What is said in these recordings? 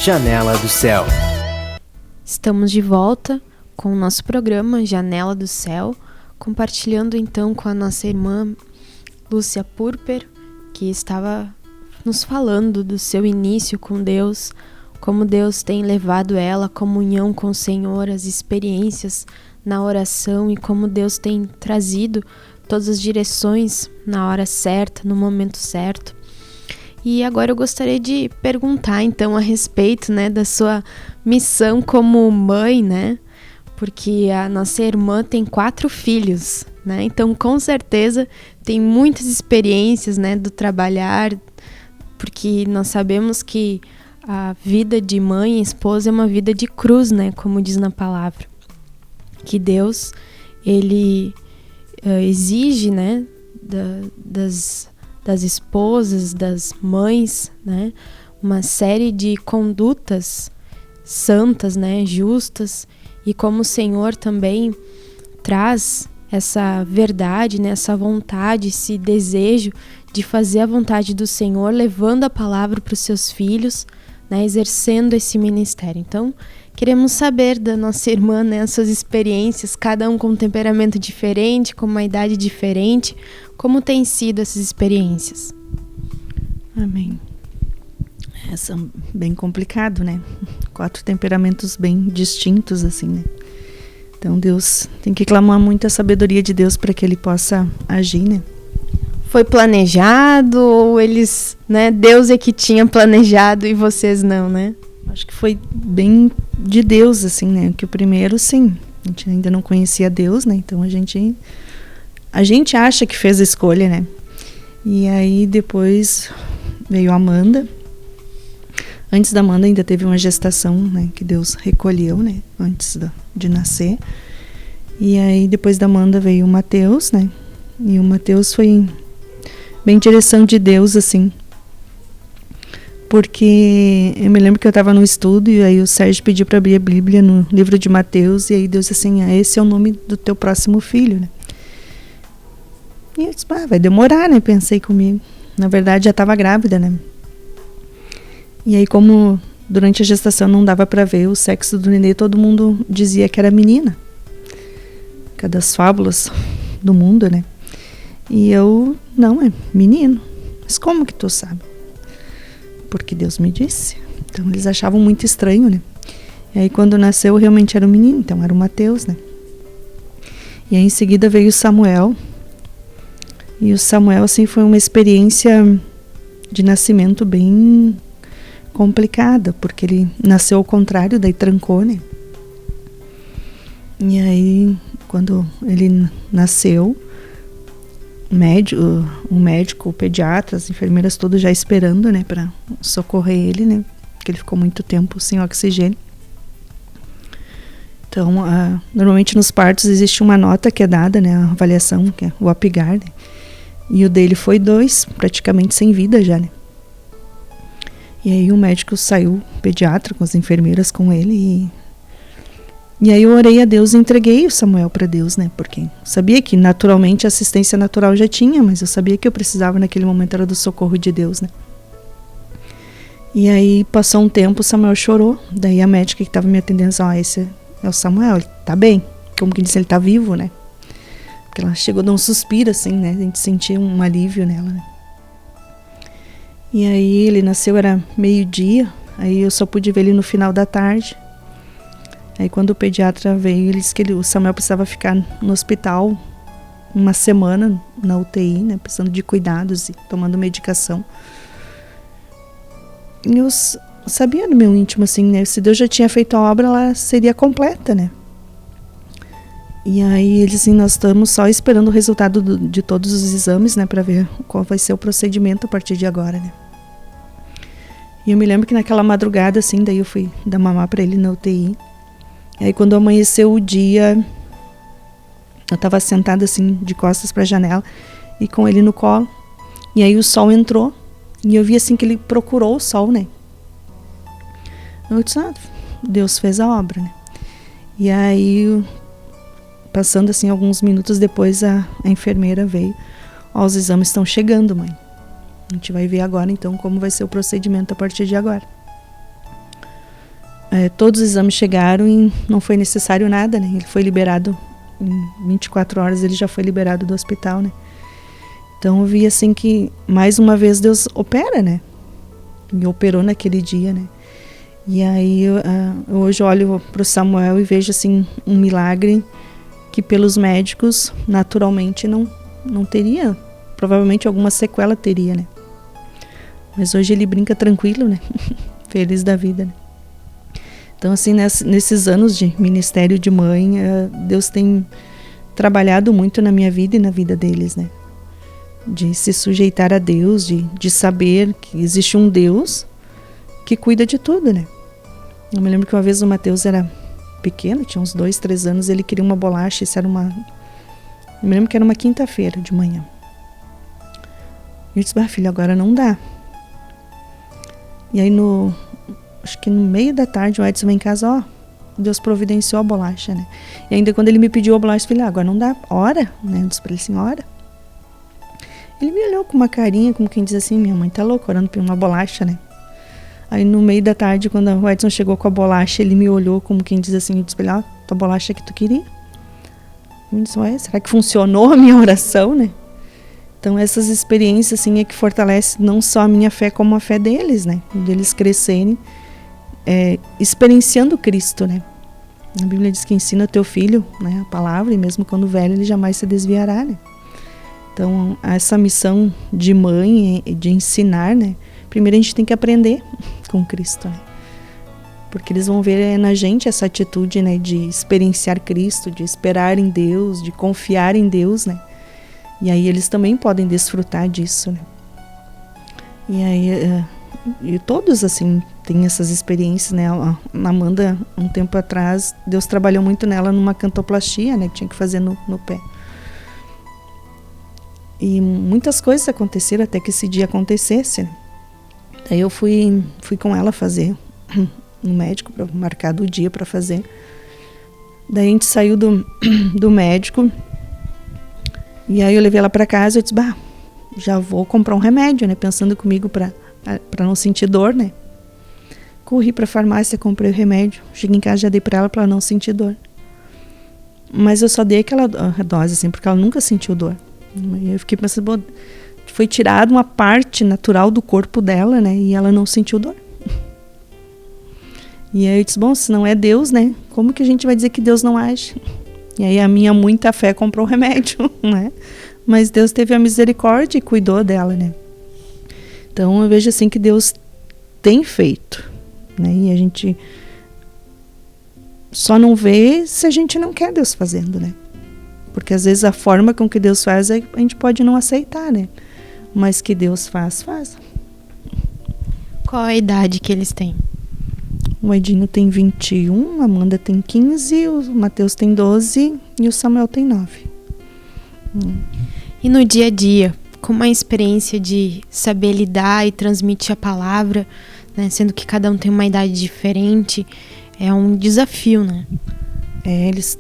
Janela do Céu. Estamos de volta com o nosso programa Janela do Céu, compartilhando então com a nossa irmã Lúcia Purper, que estava nos falando do seu início com Deus, como Deus tem levado ela à comunhão com o Senhor, as experiências na oração e como Deus tem trazido todas as direções na hora certa, no momento certo. E agora eu gostaria de perguntar então a respeito, da sua missão como mãe, porque a nossa irmã tem 4 filhos, então com certeza tem muitas experiências, do trabalhar, porque nós sabemos que a vida de mãe e esposa é uma vida de cruz, como diz na palavra, que Deus, ele exige, das esposas, das mães, uma série de condutas santas, justas, e como o Senhor também traz essa verdade, essa vontade, esse desejo de fazer a vontade do Senhor, levando a palavra para os seus filhos, exercendo esse ministério. Então, queremos saber da nossa irmã, suas experiências, cada um com um temperamento diferente, com uma idade diferente, como tem sido essas experiências? Amém. São bem complicado, 4 temperamentos bem distintos, assim, Então Deus tem que clamar muito a sabedoria de Deus para que Ele possa agir, Foi planejado ou eles, Deus é que tinha planejado e vocês não, Acho que foi bem de Deus, assim, que o primeiro, sim, a gente ainda não conhecia Deus, então a gente acha que fez a escolha, E aí depois veio a Amanda. Antes da Amanda ainda teve uma gestação, que Deus recolheu, antes de nascer. E aí depois da Amanda veio o Mateus, E o Mateus foi bem direção de Deus, assim. Porque eu me lembro que eu estava no estudo e aí o Sérgio pediu para abrir a Bíblia no livro de Mateus, e aí Deus disse assim, esse é o nome do teu próximo filho, E eu disse, vai demorar, pensei comigo. Na verdade já estava grávida, E aí como durante a gestação não dava para ver o sexo do nenê, todo mundo dizia que era menina. Que é das fábulas do mundo, E eu, não, é menino. Mas como que tu sabe? Porque Deus me disse. Então eles achavam muito estranho, E aí quando nasceu realmente era um menino, então era o Mateus, E aí em seguida veio o Samuel. E o Samuel, assim, foi uma experiência de nascimento bem complicada, porque ele nasceu ao contrário, daí trancou, E aí quando ele nasceu, o médico, o pediatra, as enfermeiras todos já esperando, para socorrer ele, porque ele ficou muito tempo sem oxigênio. Então, normalmente nos partos existe uma nota que é dada, a avaliação, que é o APGAR, e o dele foi 2, praticamente sem vida já, E aí o médico saiu, o pediatra, com as enfermeiras com ele, e aí eu orei a Deus e entreguei o Samuel para Deus, porque eu sabia que naturalmente a assistência natural já tinha, mas eu sabia que eu precisava naquele momento era do socorro de Deus, E aí passou um tempo, o Samuel chorou, daí a médica que estava me atendendo disse, esse é o Samuel, ele tá bem, como que disse, ele tá vivo, Porque ela chegou a dar um suspiro, assim, a gente sentia um alívio nela, E aí ele nasceu, era 12:00, aí eu só pude ver ele no final da tarde. Aí quando o pediatra veio, ele disse que o Samuel precisava ficar no hospital uma semana na UTI, precisando de cuidados e tomando medicação. E eu sabia no meu íntimo, assim, se Deus já tinha feito a obra, ela seria completa, E aí eles, assim, nós estamos só esperando o resultado de todos os exames, para ver qual vai ser o procedimento a partir de agora, E eu me lembro que naquela madrugada, assim, daí eu fui dar mamar para ele na UTI. Aí quando amanheceu o dia, eu estava sentada assim, de costas para a janela, e com ele no colo. E aí o sol entrou, e eu vi assim que ele procurou o sol, Eu disse, Deus fez a obra, E aí, passando assim alguns minutos depois, a enfermeira veio. Os exames estão chegando, mãe. A gente vai ver agora então como vai ser o procedimento a partir de agora. todos os exames chegaram e não foi necessário nada, né? Ele foi liberado em 24 horas, ele já foi liberado do hospital, né? Então eu vi assim que mais uma vez Deus opera, né? Me operou naquele dia, né? E aí eu hoje olho para o Samuel e vejo assim um milagre que pelos médicos naturalmente não teria, provavelmente alguma sequela teria, né? Mas hoje ele brinca tranquilo, né? Feliz da vida, né? Então assim, nesses anos de ministério de mãe, Deus tem trabalhado muito na minha vida e na vida deles, né? De se sujeitar a Deus, de saber que existe um Deus que cuida de tudo, né? Eu me lembro que uma vez o Mateus era pequeno, tinha uns 2, 3 anos, ele queria uma bolacha, isso era eu me lembro que era uma quinta-feira de manhã. Eu disse, filho, agora não dá. E aí acho que no meio da tarde o Edson veio em casa, Deus providenciou a bolacha, né? E ainda quando ele me pediu a bolacha, eu falei, agora não dá, ora, né? Eu disse pra ele assim, ora. Ele me olhou com uma carinha, como quem diz assim, minha mãe tá louca, orando por uma bolacha, né? Aí no meio da tarde, quando o Edson chegou com a bolacha, ele me olhou como quem diz assim, eu disse, tua bolacha que tu queria? Eu disse, será que funcionou a minha oração, né? Então essas experiências assim é que fortalece não só a minha fé, como a fé deles, né? Deles crescerem, experienciando Cristo, né? A Bíblia diz que ensina o teu filho, né, a palavra, e mesmo quando velho ele jamais se desviará, né? Então, essa missão de mãe, de ensinar, né? Primeiro a gente tem que aprender com Cristo, né? Porque eles vão ver na gente essa atitude, né? De experienciar Cristo, de esperar em Deus, de confiar em Deus, né? E aí eles também podem desfrutar disso, né? E aí, e todos, assim, têm essas experiências, né? A Amanda, um tempo atrás, Deus trabalhou muito nela numa cantoplastia, né? Que tinha que fazer no pé. E muitas coisas aconteceram até que esse dia acontecesse, né? Daí eu fui com ela fazer no médico, para marcar o dia para fazer. Daí a gente saiu do médico e aí eu levei ela para casa e eu disse, já vou comprar um remédio, né? Pensando comigo para não sentir dor, né? Corri para a farmácia, comprei o remédio. Cheguei em casa, já dei para ela não sentir dor. Mas eu só dei aquela dose, assim, porque ela nunca sentiu dor. Eu fiquei pensando, foi tirada uma parte natural do corpo dela, né? E ela não sentiu dor. E aí eu disse, se não é Deus, né? Como que a gente vai dizer que Deus não age? E aí a minha muita fé comprou o remédio, né? Mas Deus teve a misericórdia e cuidou dela, né? Então eu vejo assim que Deus tem feito, né? E a gente só não vê se a gente não quer Deus fazendo, né? Porque às vezes a forma com que Deus faz a gente pode não aceitar, né? Mas que Deus faz. Qual a idade que eles têm? O Edinho tem 21, a Amanda tem 15, o Mateus tem 12 e o Samuel tem 9. E no dia a dia, como a experiência de saber lidar e transmitir a palavra, né? Sendo que cada um tem uma idade diferente, é um desafio, né? Eles...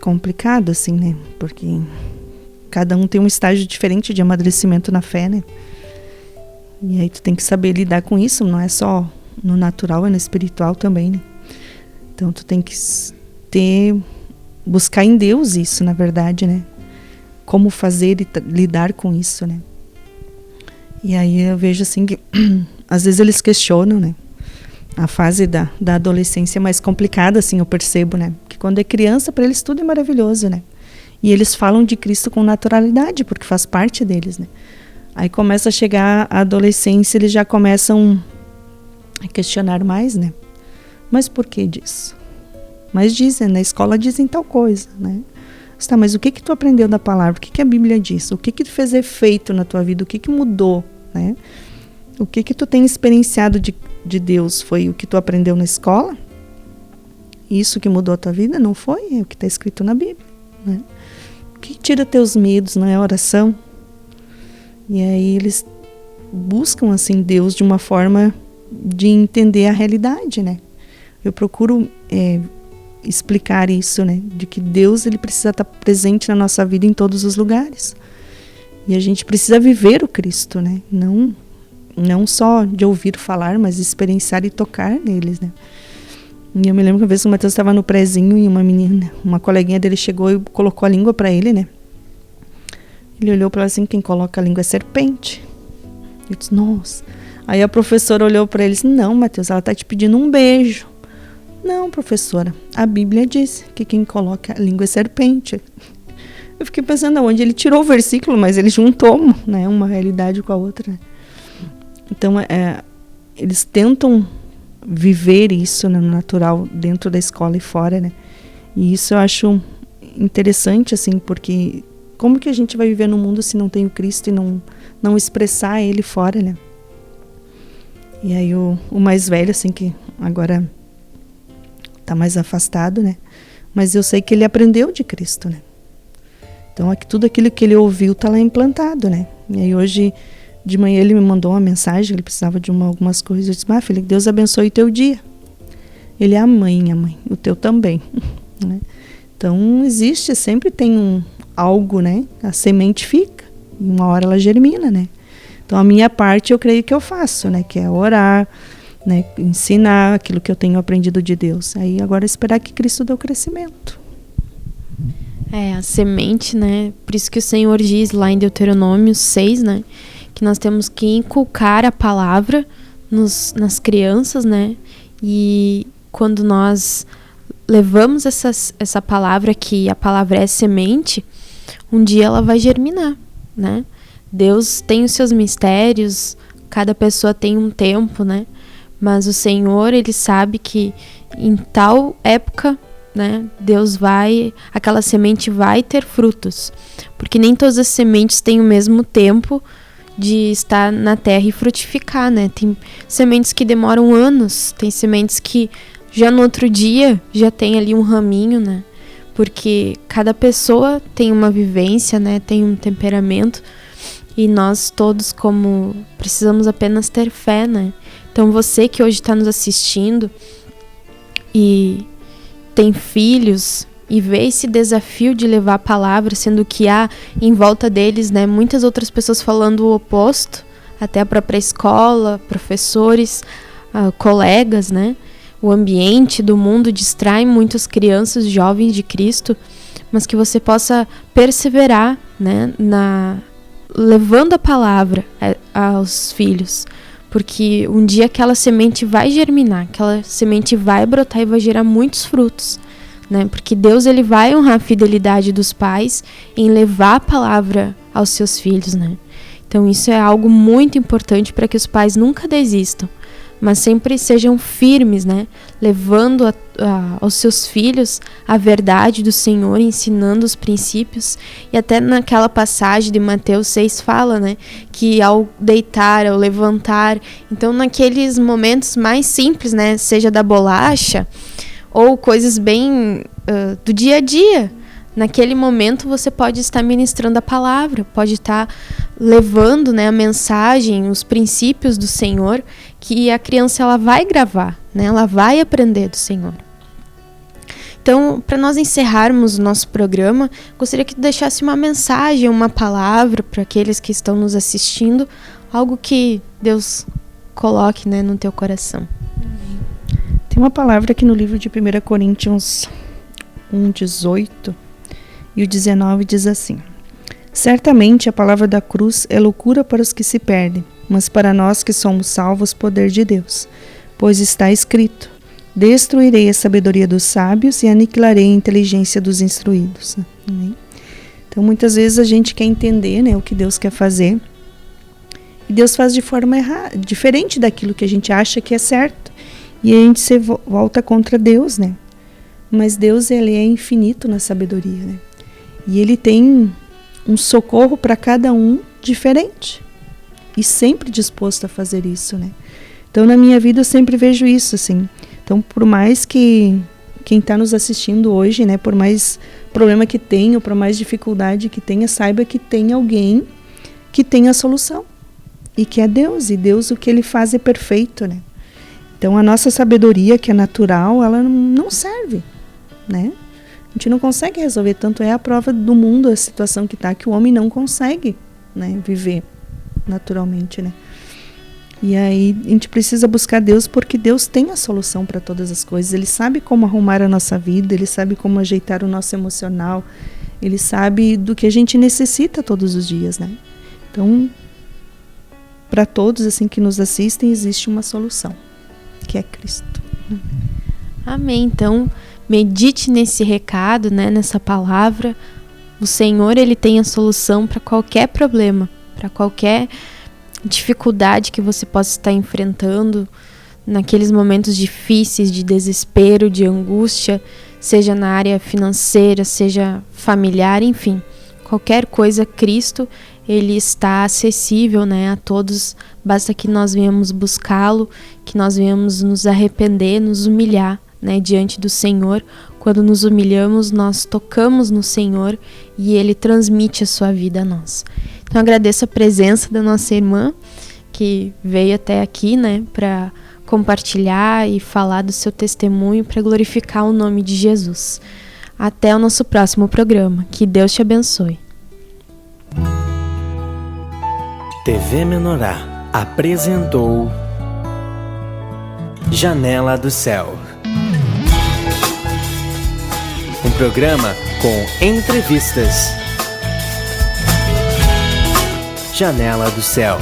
complicado, assim, né? Porque cada um tem um estágio diferente de amadurecimento na fé, né? E aí tu tem que saber lidar com isso, não é só no natural, é no espiritual também, né? Então tu tem que buscar em Deus isso, na verdade, né? Como fazer e lidar com isso, né? E aí eu vejo assim que às vezes eles questionam, né? A fase da adolescência é mais complicada, assim, eu percebo, né? Que quando é criança, para eles tudo é maravilhoso, né? E eles falam de Cristo com naturalidade, porque faz parte deles, né? Aí começa a chegar a adolescência, eles já começam a questionar mais, né? Mas por que disso? Mas dizem, na escola dizem tal coisa, né? Tá, mas o que tu aprendeu da palavra? O que a Bíblia diz? O que tu fez efeito na tua vida? O que mudou, né? O que tu tem experienciado de Deus? Foi o que tu aprendeu na escola? Isso que mudou a tua vida? Não foi? É o que está escrito na Bíblia, né? O que tira teus medos? Não é a oração? E aí eles buscam, assim, Deus de uma forma de entender a realidade, né? Eu procuro explicar isso, né? De que Deus, ele precisa estar presente na nossa vida em todos os lugares. E a gente precisa viver o Cristo, né? Não só de ouvir falar, mas experienciar e tocar neles, né? E eu me lembro que uma vez que o Matheus estava no prézinho e uma coleguinha dele chegou e colocou a língua para ele, né? Ele olhou para ela assim, quem coloca a língua é serpente. Eu disse, nossa. Aí a professora olhou para ele e disse, não, Matheus, ela está te pedindo um beijo. Não, professora, a Bíblia diz que quem coloca a língua é serpente. Eu fiquei pensando onde ele tirou o versículo, mas ele juntou, né, uma realidade com a outra. Né? Então, eles tentam viver isso, né, no natural, dentro da escola e fora, né? E isso eu acho interessante, assim, porque como que a gente vai viver no mundo se não tem o Cristo e não expressar ele fora, né? E aí o mais velho, assim, que agora tá mais afastado, né? Mas eu sei que ele aprendeu de Cristo, né? Então, tudo aquilo que ele ouviu tá lá implantado, né? E aí hoje, de manhã, ele me mandou uma mensagem, ele precisava de algumas coisas. Eu disse, filho, que Deus abençoe o teu dia. Ele é a mãe, o teu também. Né? Então, sempre tem algo, né? A semente fica, e uma hora ela germina, né? Então, a minha parte, eu creio que eu faço, né? Que é orar, né? Ensinar aquilo que eu tenho aprendido de Deus. Aí, agora, esperar que Cristo dê o crescimento. A semente, né? Por isso que o Senhor diz lá em Deuteronômio 6, né? Que nós temos que inculcar a palavra nas crianças, né? E quando nós levamos essa palavra, que a palavra é semente, um dia ela vai germinar, né? Deus tem os seus mistérios, cada pessoa tem um tempo, né? Mas o Senhor, ele sabe que em tal época, né, aquela semente vai ter frutos. Porque nem todas as sementes têm o mesmo tempo de estar na terra e frutificar, né? Tem sementes que demoram anos, tem sementes que já no outro dia já tem ali um raminho, né? Porque cada pessoa tem uma vivência, né? Tem um temperamento. E nós todos precisamos apenas ter fé, né? Então você que hoje está nos assistindo e tem filhos e vê esse desafio de levar a palavra, sendo que há em volta deles, né, muitas outras pessoas falando o oposto, até a própria escola, professores, colegas, né? O ambiente do mundo distrai muitas crianças, jovens de Cristo, mas que você possa perseverar, né, levando a palavra aos filhos, porque um dia aquela semente vai germinar, aquela semente vai brotar e vai gerar muitos frutos, né? Porque Deus, ele vai honrar a fidelidade dos pais em levar a palavra aos seus filhos, né? Então isso é algo muito importante para que os pais nunca desistam, mas sempre sejam firmes, né? Levando aos seus filhos a verdade do Senhor, ensinando os princípios. E até naquela passagem de Mateus 6 fala, né? Que ao deitar, ao levantar, então naqueles momentos mais simples, né? Seja da bolacha ou coisas bem do dia a dia. Naquele momento você pode estar ministrando a palavra, pode estar levando, né, a mensagem, os princípios do Senhor, que a criança ela vai gravar, né, ela vai aprender do Senhor. Então, para nós encerrarmos o nosso programa, gostaria que tu deixasse uma mensagem, uma palavra para aqueles que estão nos assistindo, algo que Deus coloque, né, no teu coração. Tem uma palavra aqui no livro de 1 Coríntios 1:18 e o 19 diz assim: certamente a palavra da cruz é loucura para os que se perdem, mas para nós que somos salvos, poder de Deus. Pois está escrito: destruirei a sabedoria dos sábios e aniquilarei a inteligência dos instruídos. Então muitas vezes a gente quer entender, né, o que Deus quer fazer, e Deus faz de forma diferente daquilo que a gente acha que é certo, e a gente se volta contra Deus, né? Mas Deus, ele é infinito na sabedoria, né? E ele tem um socorro para cada um diferente. E sempre disposto a fazer isso, né? Então, na minha vida, eu sempre vejo isso, assim. Então, por mais que quem está nos assistindo hoje, né? Por mais problema que tenha, ou por mais dificuldade que tenha, saiba que tem alguém que tem a solução. E que é Deus. E Deus, o que ele faz é perfeito, né? Então, a nossa sabedoria, que é natural, ela não serve, né? A gente não consegue resolver, tanto é a prova do mundo, a situação que está, que o homem não consegue, né, viver naturalmente, né? E aí a gente precisa buscar Deus, porque Deus tem a solução para todas as coisas. Ele sabe como arrumar a nossa vida, Ele sabe como ajeitar o nosso emocional, Ele sabe do que a gente necessita todos os dias, né? Então, para todos assim que nos assistem, existe uma solução, que é Cristo. Amém. Então, medite nesse recado, né, nessa palavra. O Senhor, Ele tem a solução para qualquer problema, para qualquer dificuldade que você possa estar enfrentando naqueles momentos difíceis de desespero, de angústia, seja na área financeira, seja familiar, enfim, qualquer coisa, Cristo, Ele está acessível, né, a todos. Basta que nós venhamos buscá-lo, que nós venhamos nos arrepender, nos humilhar, né, diante do Senhor. Quando nos humilhamos, nós tocamos no Senhor e Ele transmite a sua vida a nós. Então, agradeço a presença da nossa irmã, que veio até aqui, né, para compartilhar e falar do seu testemunho, para glorificar o nome de Jesus. Até o nosso próximo programa. Que Deus te abençoe. TV Menorá apresentou Janela do Céu. Um programa com entrevistas. Janela do Céu.